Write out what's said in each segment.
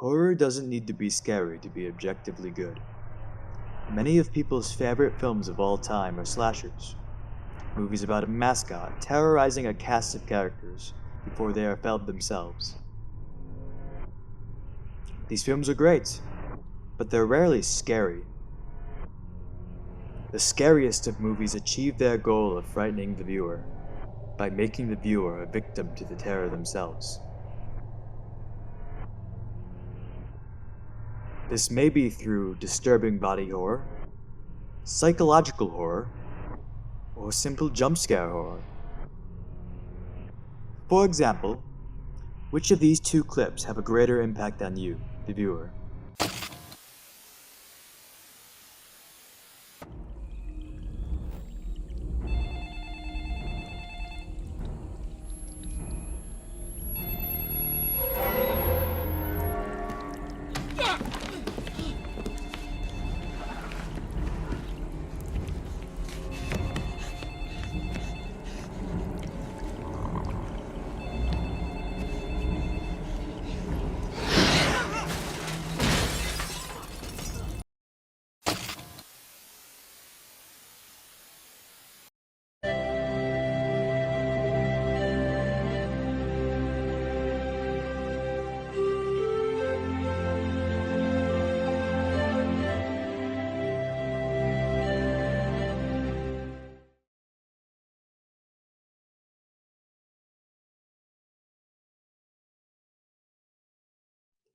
Horror doesn't need to be scary to be objectively good. Many of people's favorite films of all time are slashers, movies about a mascot terrorizing a cast of characters before they are felled themselves. These films are great, but they're rarely scary. The scariest of movies achieve their goal of frightening the viewer by making the viewer a victim to the terror themselves. This may be through disturbing body horror, psychological horror, or simple jump scare horror. For example, which of these two clips have a greater impact on you, the viewer?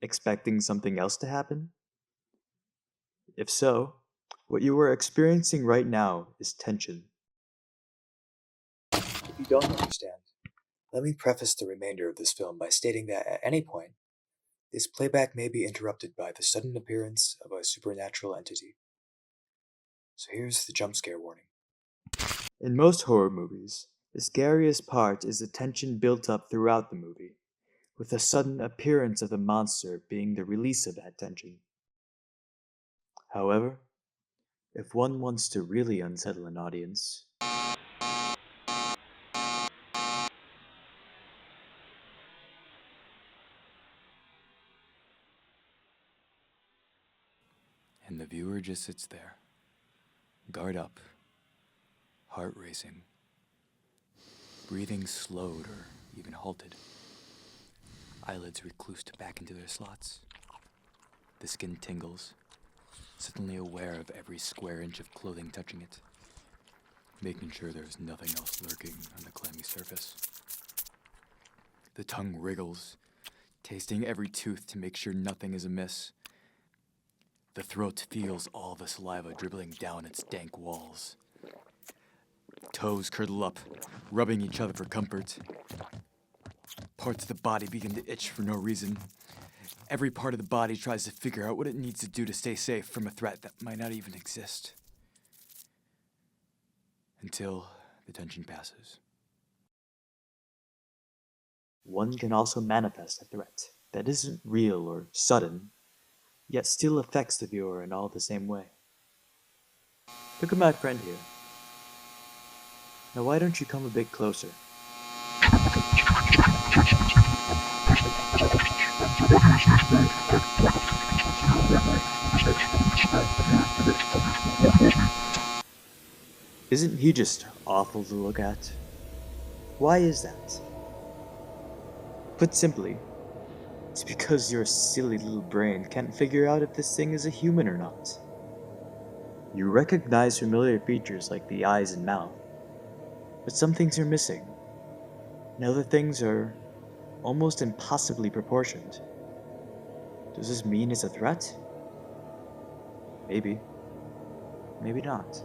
Expecting something else to happen? If so, what you are experiencing right now is tension. If you don't understand, let me preface the remainder of this film by stating that at any point, this playback may be interrupted by the sudden appearance of a supernatural entity. So here's the jump scare warning. In most horror movies, the scariest part is the tension built up throughout the movie, with the sudden appearance of the monster being the release of that tension. However, if one wants to really unsettle an audience, And the viewer just sits there, guard up, heart racing, breathing slowed or even halted, eyelids reclused back into their slots. The skin tingles, suddenly aware of every square inch of clothing touching it, making sure there's nothing else lurking on the clammy surface. The tongue wriggles, tasting every tooth to make sure nothing is amiss. The throat feels all the saliva dribbling down its dank walls. Toes curdle up, rubbing each other for comfort. Parts of the body begin to itch for no reason. Every part of the body tries to figure out what it needs to do to stay safe from a threat that might not even exist. Until the tension passes. one can also manifest a threat that isn't real or sudden, yet still affects the viewer in all the same way. Look at my friend here. Now why don't you come a bit closer? Isn't he just awful to look at? Why is that? Put simply, it's because your silly little brain can't figure out if this thing is a human or not. You recognize familiar features like the eyes and mouth, but some things are missing, and other things are almost impossibly proportioned. Does this mean it's a threat? Maybe. Maybe not.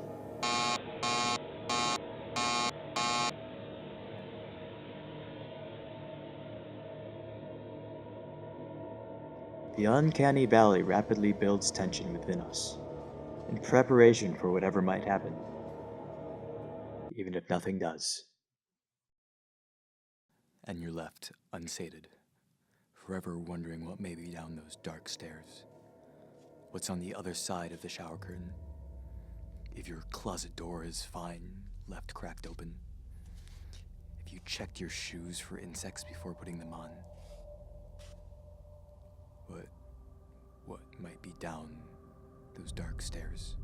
The uncanny valley rapidly builds tension within us, in preparation for whatever might happen, even if nothing does. And you're left unsated, forever wondering what may be down those dark stairs. What's on the other side of the shower curtain? If your closet door is fine, left cracked open. If you checked your shoes for insects before putting them on. But what might be down those dark stairs.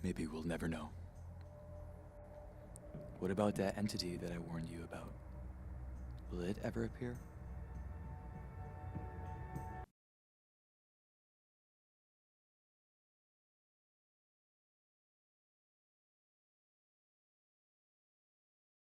Maybe we'll never know. What about that entity that I warned you about? Will it ever appear?